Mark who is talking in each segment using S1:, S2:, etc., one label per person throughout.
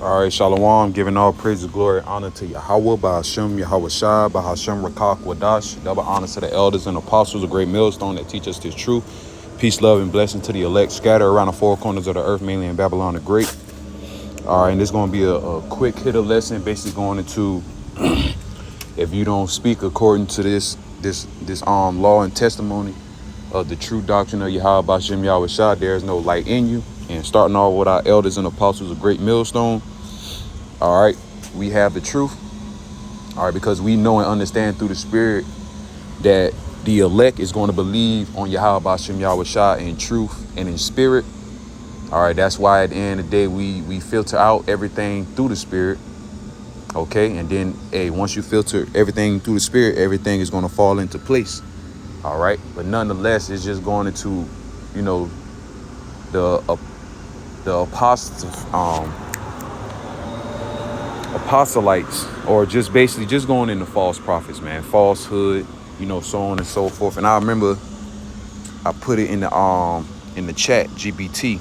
S1: All right, Shalom, giving all praise and glory, honor to Yahweh, by Hashem, Yahweh Shai, by Hashem, Rakak, Wadash, double honor to the elders and apostles, a great millstone that teach us this truth. Peace, love, and blessing to the elect, scattered around the four corners of the earth, mainly in Babylon the Great. All right, and this is going to be a quick hitter lesson, basically going into if you don't speak according to this law and testimony of the true doctrine of Yahweh, by Hashem, Yahweh Shai, there is no light in you. And starting off with our elders and apostles, a great millstone. All right, we have the truth. All right, because we know and understand through the Spirit that the elect is going to believe on Yahweh B'Shem Yahweh Shai in truth and in spirit. All right, that's why at the end of the day we filter out everything through the Spirit. Okay, and then once you filter everything through the Spirit, everything is going to fall into place. All right, but nonetheless, it's just going into, the apostolites, or just basically just going into false prophets, man, falsehood, so on and so forth. And I remember I put it in the chat GBT,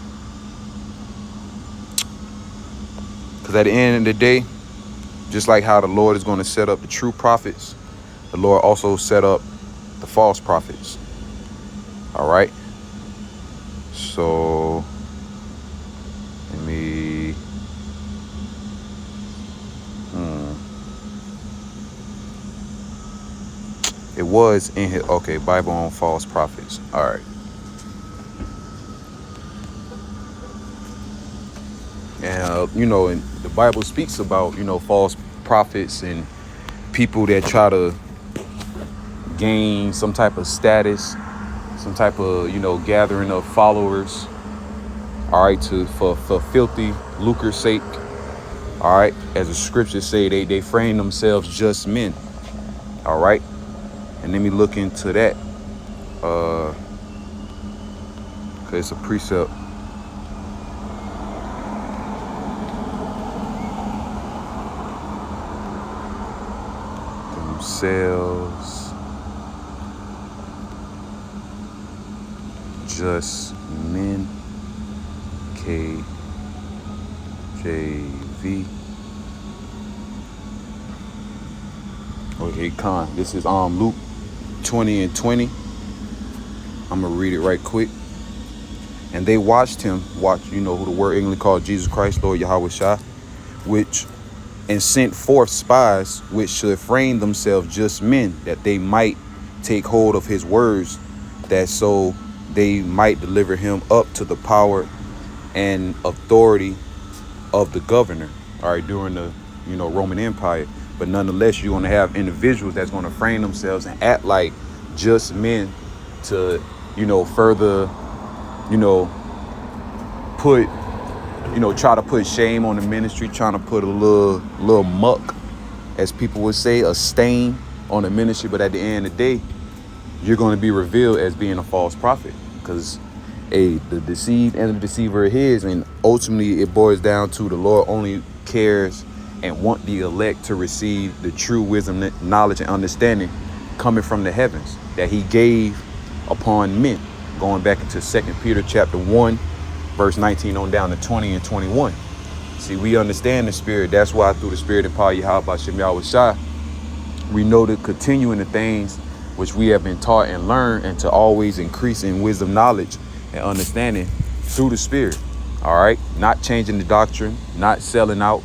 S1: because at the end of the day, just like how the Lord is going to set up the true prophets, the Lord also set up the false prophets. All right, so let me it was in here. Okay, Bible on false prophets. All right. And, and the Bible speaks about, false prophets and people that try to gain some type of status, some type of, gathering of followers. All right, for filthy lucre's sake. All right, as the scriptures say, they frame themselves just men. All right. And let me look into that, cause it's a precept. Themselves just men. KJV. Okay, Khan. This is Luke 20 and 20. I'm gonna read it right quick. And they watched him, who the word English called Jesus Christ, Lord Yahweh Shai, and sent forth spies which should frame themselves just men, that they might take hold of his words, that so they might deliver him up to the power and authority of the governor. All right, during the Roman Empire. But nonetheless, you're going to have individuals that's going to frame themselves and act like just men to, further, try to put shame on the ministry, trying to put a little muck, as people would say, a stain on the ministry. But at the end of the day, you're going to be revealed as being a false prophet, because the deceived and the deceiver is his. And ultimately, it boils down to the Lord only cares and want the elect to receive the true wisdom, knowledge, and understanding coming from the heavens that he gave upon men. Going back into 2 Peter chapter 1, verse 19 on down to 20 and 21. See, we understand the Spirit. That's why through the Spirit and power of Yahweh B'Shem Yahweh Shai, we know to continue in the things which we have been taught and learned, and to always increase in wisdom, knowledge, and understanding through the Spirit. All right, not changing the doctrine, not selling out.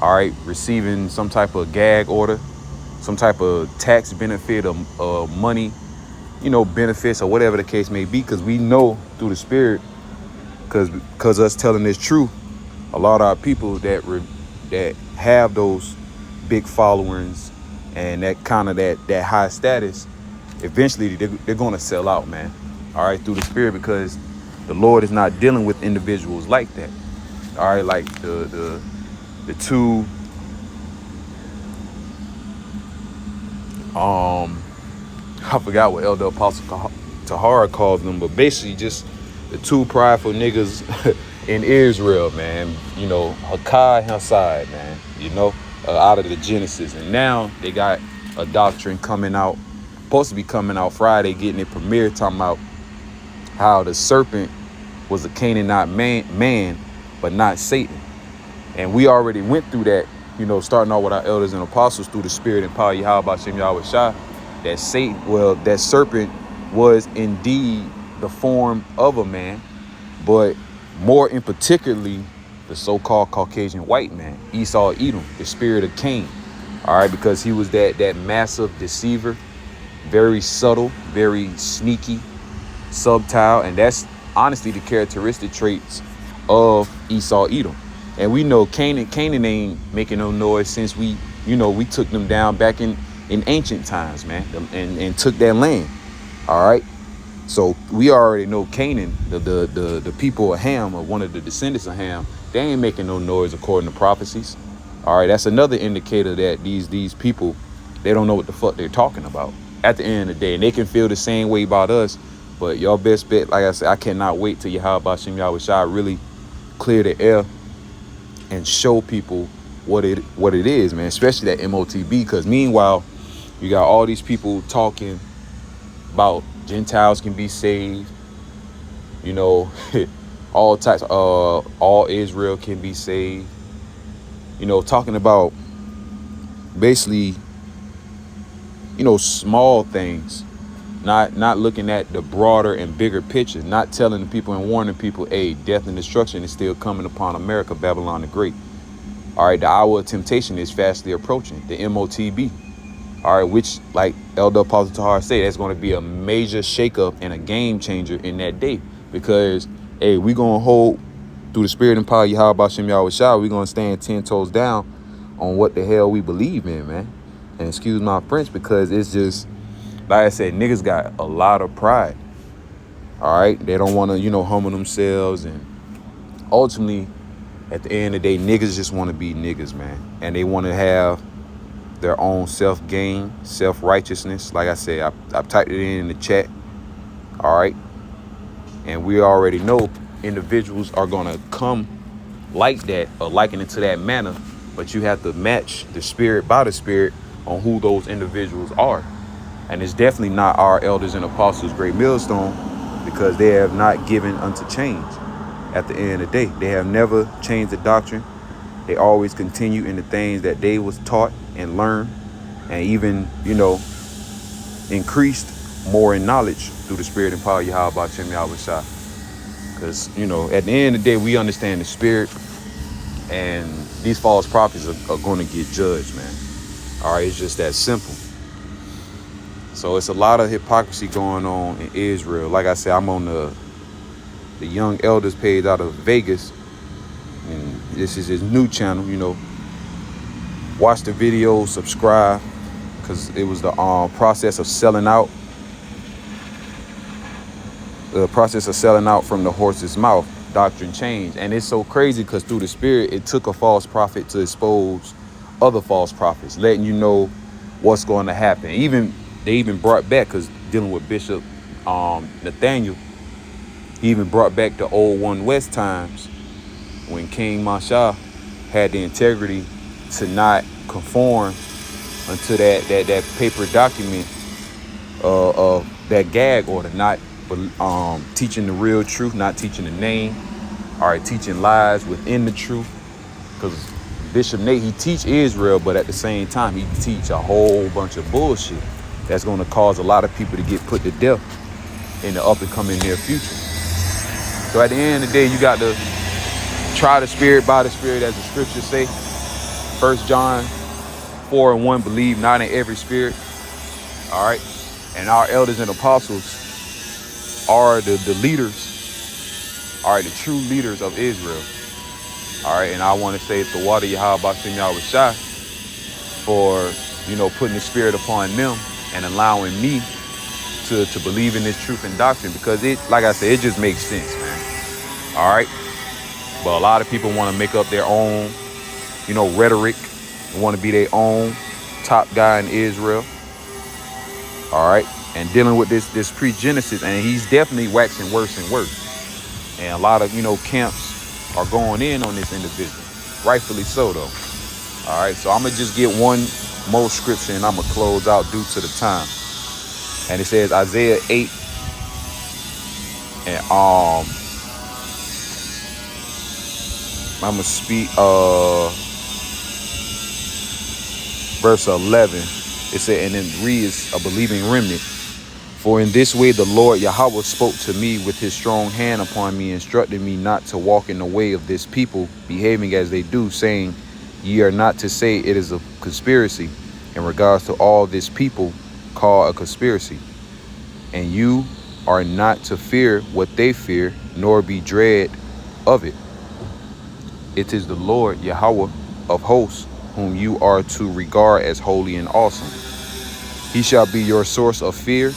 S1: All right, receiving some type of gag order, some type of tax benefit or money, benefits, or whatever the case may be, because we know through the Spirit, because us telling this truth, a lot of our people that have those big followings and that kind of that high status, eventually they're going to sell out, man. All right, through the Spirit, because the Lord is not dealing with individuals like that. All right, like the two I forgot what Elder Apostle Tahara calls them, but basically just the two prideful niggas in Israel, man. Hakai and Hassad, man. Out of the Genesis, and now they got a doctrine coming out, supposed to be coming out Friday, getting it premiered, talking about how the serpent was a Canaanite man, but not Satan. And we already went through that, starting off with our elders and apostles through the spirit and power Yahweh Shem Yahweh Shai, that serpent was indeed the form of a man, but more in particularly the so-called Caucasian white man, Esau Edom, the spirit of Cain. All right, because he was that massive deceiver, very subtle, very sneaky, subtle, and that's honestly the characteristic traits of Esau Edom. And we know Canaan ain't making no noise since we took them down back in ancient times, man, and took that land. All right. So we already know Canaan, the people of Ham, or one of the descendants of Ham, they ain't making no noise according to prophecies. All right, that's another indicator that these people, they don't know what the fuck they're talking about at the end of the day. And they can feel the same way about us. But y'all best bet, like I said, I cannot wait till Yahweh Shem Yahweh Shai really clear the air and show people what it is, man, especially that MOTB. Because meanwhile, you got all these people talking about Gentiles can be saved, all types, all Israel can be saved, talking about basically, small things, not looking at the broader and bigger picture, not telling the people and warning people, hey, death and destruction is still coming upon America, Babylon the Great. All right, the hour of temptation is fastly approaching, the MOTB. All right, which, like Elder Apostle Tahar said, that's going to be a major shakeup and a game changer in that day. Because, hey, we going to hold through the spirit and power of Yahweh Shem Yahweh Shai, we going to stand 10 toes down on what the hell we believe in, man. And excuse my French, because it's just, like I said, niggas got a lot of pride. All right, they don't want to, humble themselves. And ultimately, at the end of the day, niggas just want to be niggas, man. And they want to have their own self-gain, self-righteousness. Like I said, I've typed it in the chat. All right. And we already know individuals are going to come like that or liken it to that manner. But you have to match the spirit by the spirit on who those individuals are. And it's definitely not our elders and apostles, great millstone, because they have not given unto change. At the end of the day, they have never changed the doctrine. They always continue in the things that they was taught and learned, and even, increased more in knowledge through the spirit and power of Yahweh Shem Yahweh Shai. Because, at the end of the day, we understand the spirit, and these false prophets are going to get judged, man. All right, it's just that simple. So it's a lot of hypocrisy going on in Israel. Like I said, I'm on the Young Elders page out of Vegas. And this is his new channel, Watch the video, subscribe, because it was the process of selling out. The process of selling out from the horse's mouth, doctrine changed. And it's so crazy because through the spirit, it took a false prophet to expose other false prophets, letting you know what's going to happen. They even brought back, because dealing with Bishop Nathaniel, he even brought back the old One West times when King Masha had the integrity to not conform unto that paper document of that gag order, not teaching the real truth, not teaching the name, all right, teaching lies within the truth. Because Bishop Nate, he teach Israel, but at the same time, he teach a whole bunch of bullshit that's going to cause a lot of people to get put to death in the up and coming near future. So at the end of the day, you got to try the spirit by the spirit, as the scriptures say. 1 John 4:1, believe not in every spirit. All right. And our elders and apostles are the leaders, all right, the true leaders of Israel. All right. And I want to say it's the water Yahweh Shem Yahweh Shai for, putting the spirit upon them and allowing me to believe in this truth and doctrine, because it, like I said, it just makes sense, man. All right. But a lot of people want to make up their own, rhetoric, and want to be their own top guy in Israel. All right. And dealing with this pre-Genesis, and he's definitely waxing worse and worse. And a lot of, camps are going in on this individual. Rightfully so, though. All right. So I'm going to just get one more scripture and I'm going to close out due to the time. And it says Isaiah 8 and I'm gonna speak verse 11. It said, and then reads a believing remnant. For in this way the Lord Yahweh spoke to me with his strong hand upon me, instructing me not to walk in the way of this people, behaving as they do, saying, ye are not to say it is a conspiracy in regards to all this people call a conspiracy. And you are not to fear what they fear, nor be dread of it. It is the Lord Yahweh of hosts, whom you are to regard as holy and awesome. He shall be your source of fear.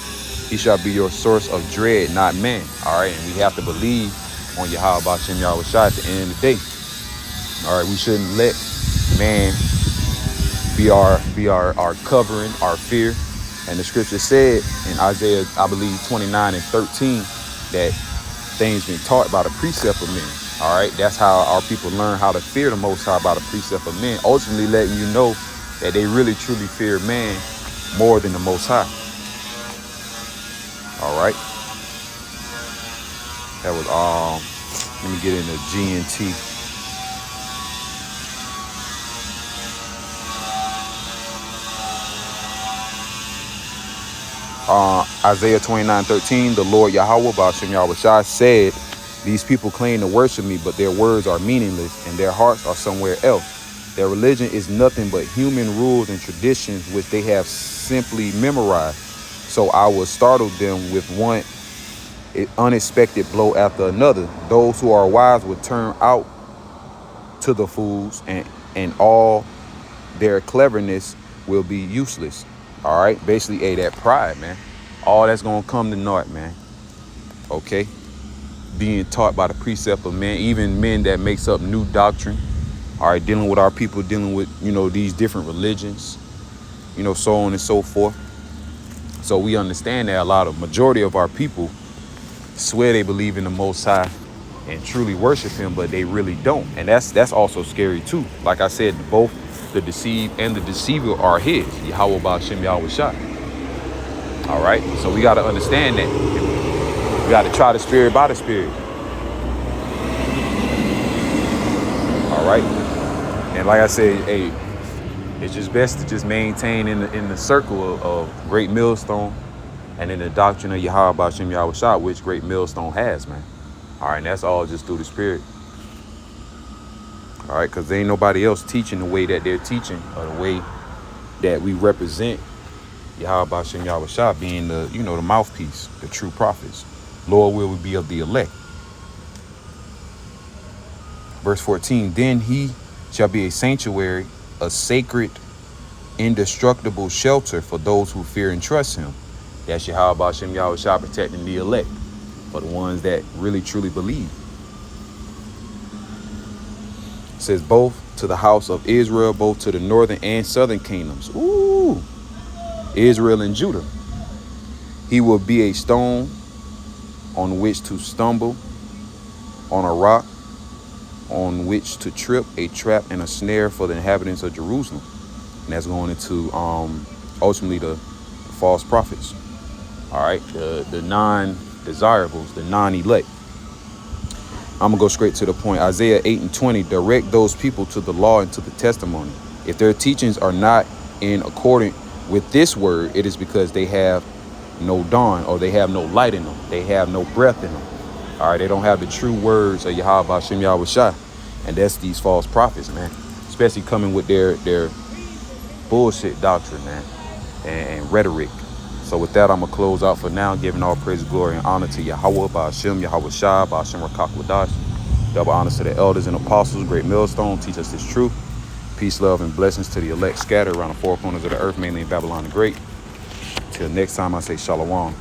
S1: He shall be your source of dread, not man. All right, and we have to believe on Yahweh B'Shem Yahweh Shai at the end of the day. All right, we shouldn't let man be our covering, our fear. And the scripture said in Isaiah, I believe 29 and 13, that things been taught by the precept of men. All right, that's how our people learn how to fear the Most High, by the precept of men, ultimately letting you know that they really truly fear man more than the Most High. All right, that was let me get into GNT. Isaiah 29:13, the Lord Yahweh B'Shem Yahweh Shai said, these people claim to worship me, but their words are meaningless and their hearts are somewhere else. Their religion is nothing but human rules and traditions which they have simply memorized. So I will startle them with one unexpected blow after another. Those who are wise will turn out to the fools, and all their cleverness will be useless. All right, basically, that pride, man, all that's gonna come to naught, man. Okay, being taught by the precept of men, even men that makes up new doctrine. All right, dealing with our people, dealing with, these different religions, so on and so forth. So we understand that majority of our people swear they believe in the Most High and truly worship him, but they really don't. And that's also scary too. Like I said, both the deceived and the deceiver are his, Yahweh B'Shem Yahweh Shai. All right, so we got to understand that. We got to try the spirit by the spirit. All right, and like I said, hey, it's just best to just maintain in the circle of Great Millstone and in the doctrine of Yahweh B'Shem Yahweh Shai, which Great Millstone has, man. All right, and that's all just through the spirit. All right, because there ain't nobody else teaching the way that they're teaching, or the way that we represent Yahweh B'Shem Yahweh Shai, being the mouthpiece, the true prophets. Lord will be of the elect. Verse 14, then he shall be a sanctuary, a sacred, indestructible shelter for those who fear and trust him. That's Yahweh B'Shem Yahweh Shai protecting the elect, for the ones that really truly believe. It says both to the house of Israel, both to the northern and southern kingdoms. Ooh, Israel and Judah. He will be a stone on which to stumble, on a rock on which to trip, a trap and a snare for the inhabitants of Jerusalem. And that's going into ultimately the false prophets. All right, the non-desirables, the non-elect. I'm gonna go straight to the point. Isaiah 8:20, direct those people to the law and to the testimony. If their teachings are not in accordance with this word, it is because they have no dawn, or they have no light in them. They have no breath in them. All right, they don't have the true words of Yahweh B'Shem Yahweh Shai. And that's these false prophets, man. Especially coming with their bullshit doctrine, man, and rhetoric. So with that, I'm going to close out for now, giving all praise, glory, and honor to Yahweh B'Shem Yahweh Shai, B'Shem Rakak Wadash. Double honors to the elders and apostles, Great Millstone, teach us this truth. Peace, love, and blessings to the elect scattered around the four corners of the earth, mainly in Babylon the Great. Till next time, I say shalom.